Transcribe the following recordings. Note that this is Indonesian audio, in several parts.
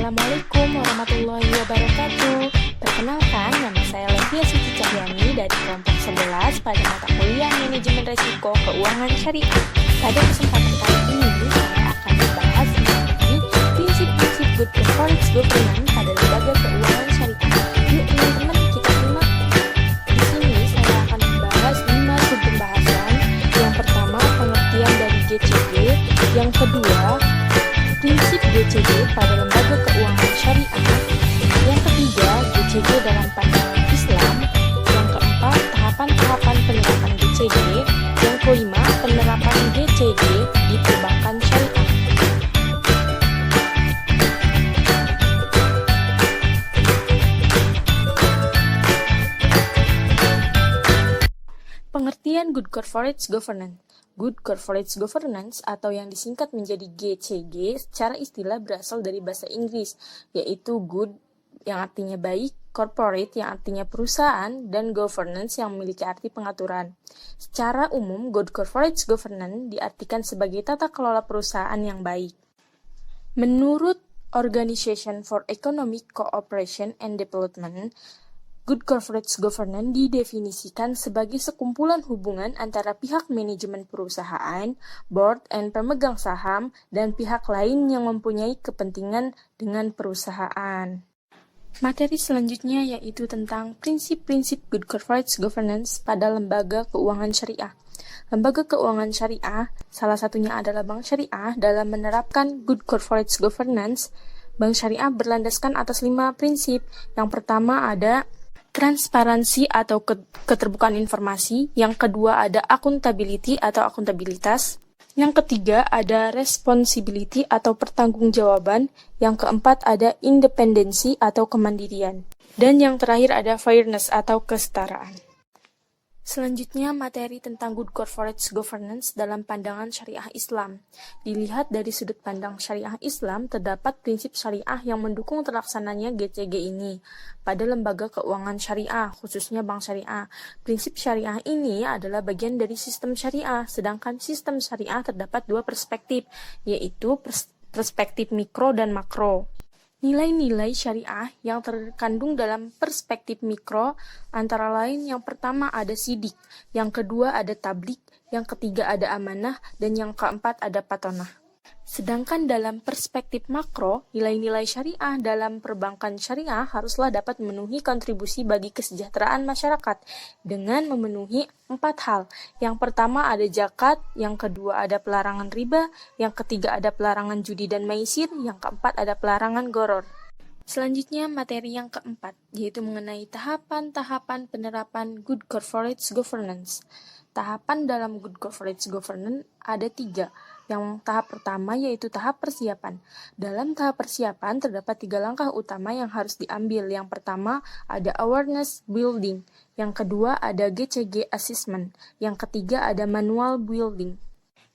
Assalamualaikum warahmatullahi wabarakatuh. Perkenalkan, nama saya Levia Suci Cahyani dari kelompok 11 pada mata kuliah Manajemen Resiko Keuangan Syariah. Pada kesempatan kali ini, saya akan membahas mengenai prinsip-prinsip good corporate governance pada lembaga keuangan syariah. Yuk teman-teman, kita simak. Di sini saya akan membahas 5 sub pembahasan. Yang pertama, pengertian dari GCG. Yang kedua, prinsip GCG pada lembaga keuangan syariah. Yang ketiga, GCG dalam pandangan Islam. Yang keempat, tahapan-tahapan penerapan GCG. Yang kelima, penerapan GCG di perbankan syariah. Pengertian Good Corporate Governance. Good Corporate Governance atau yang disingkat menjadi GCG secara istilah berasal dari bahasa Inggris, yaitu good yang artinya baik, corporate yang artinya perusahaan, dan governance yang memiliki arti pengaturan. Secara umum, Good Corporate Governance diartikan sebagai tata kelola perusahaan yang baik. Menurut Organization for Economic Cooperation and Development, Good Corporate Governance didefinisikan sebagai sekumpulan hubungan antara pihak manajemen perusahaan, board and pemegang saham, dan pihak lain yang mempunyai kepentingan dengan perusahaan. Materi selanjutnya yaitu tentang prinsip-prinsip Good Corporate Governance pada lembaga keuangan syariah. Lembaga keuangan syariah, salah satunya adalah Bank Syariah, dalam menerapkan Good Corporate Governance, Bank Syariah berlandaskan atas 5 prinsip. Yang pertama ada transparansi atau keterbukaan informasi. Yang kedua ada accountability atau akuntabilitas. Yang ketiga ada responsibility atau pertanggungjawaban. Yang keempat ada independensi atau kemandirian. Dan yang terakhir ada fairness atau kesetaraan. Selanjutnya materi tentang Good Corporate Governance dalam pandangan syariah Islam. Dilihat dari sudut pandang syariah Islam, terdapat prinsip syariah yang mendukung terlaksananya GCG ini pada lembaga keuangan syariah, khususnya bank syariah. Prinsip syariah ini adalah bagian dari sistem syariah, sedangkan sistem syariah terdapat 2 perspektif, yaitu perspektif mikro dan makro. Nilai-nilai syariah yang terkandung dalam perspektif mikro antara lain yang pertama ada sidik, yang kedua ada tablik, yang ketiga ada amanah, dan yang keempat ada patonah. Sedangkan dalam perspektif makro, nilai-nilai syariah dalam perbankan syariah haruslah dapat memenuhi kontribusi bagi kesejahteraan masyarakat dengan memenuhi 4 hal. Yang pertama ada zakat, yang kedua ada pelarangan riba, yang ketiga ada pelarangan judi dan maisir, yang keempat ada pelarangan gharar. Selanjutnya materi yang keempat, yaitu mengenai tahapan-tahapan penerapan Good Corporate Governance. Tahapan dalam Good Corporate Governance ada 3. Yang tahap pertama yaitu tahap persiapan. Dalam tahap persiapan terdapat 3 langkah utama yang harus diambil. Yang pertama ada awareness building. Yang kedua ada GCG assessment. Yang ketiga ada manual building.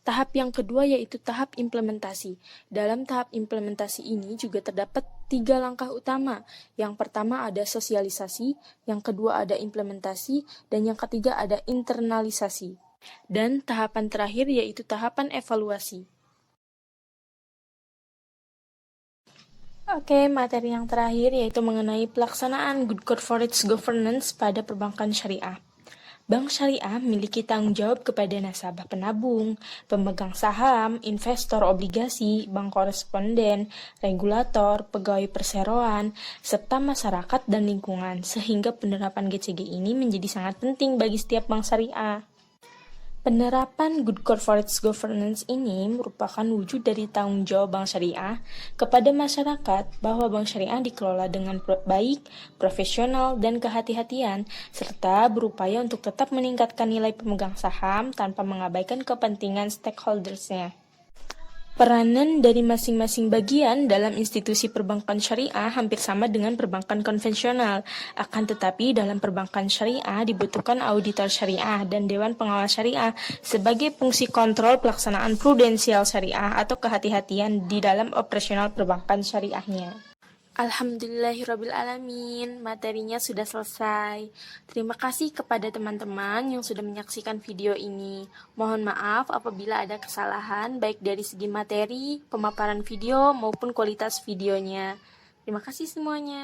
Tahap yang kedua yaitu tahap implementasi. Dalam tahap implementasi ini juga terdapat 3 langkah utama. Yang pertama ada sosialisasi, yang kedua ada implementasi, dan yang ketiga ada internalisasi. Dan tahapan terakhir yaitu tahapan evaluasi. Oke, materi yang terakhir yaitu mengenai pelaksanaan Good Corporate Governance pada perbankan syariah. Bank syariah memiliki tanggung jawab kepada nasabah penabung, pemegang saham, investor obligasi, bank koresponden, regulator, pegawai perseroan, serta masyarakat dan lingkungan, sehingga penerapan GCG ini menjadi sangat penting bagi setiap bank syariah. Penerapan Good Corporate Governance ini merupakan wujud dari tanggung jawab bank syariah kepada masyarakat bahwa bank syariah dikelola dengan baik, profesional, dan kehati-hatian, serta berupaya untuk tetap meningkatkan nilai pemegang saham tanpa mengabaikan kepentingan stakeholders-nya. Peranan dari masing-masing bagian dalam institusi perbankan syariah hampir sama dengan perbankan konvensional. Akan tetapi dalam perbankan syariah dibutuhkan auditor syariah dan dewan pengawas syariah sebagai fungsi kontrol pelaksanaan prudensial syariah atau kehati-hatian di dalam operasional perbankan syariahnya. Alhamdulillahirrabbilalamin, materinya sudah selesai. Terima kasih kepada teman-teman yang sudah menyaksikan video ini. Mohon maaf apabila ada kesalahan baik dari segi materi, pemaparan video maupun kualitas videonya. Terima kasih semuanya.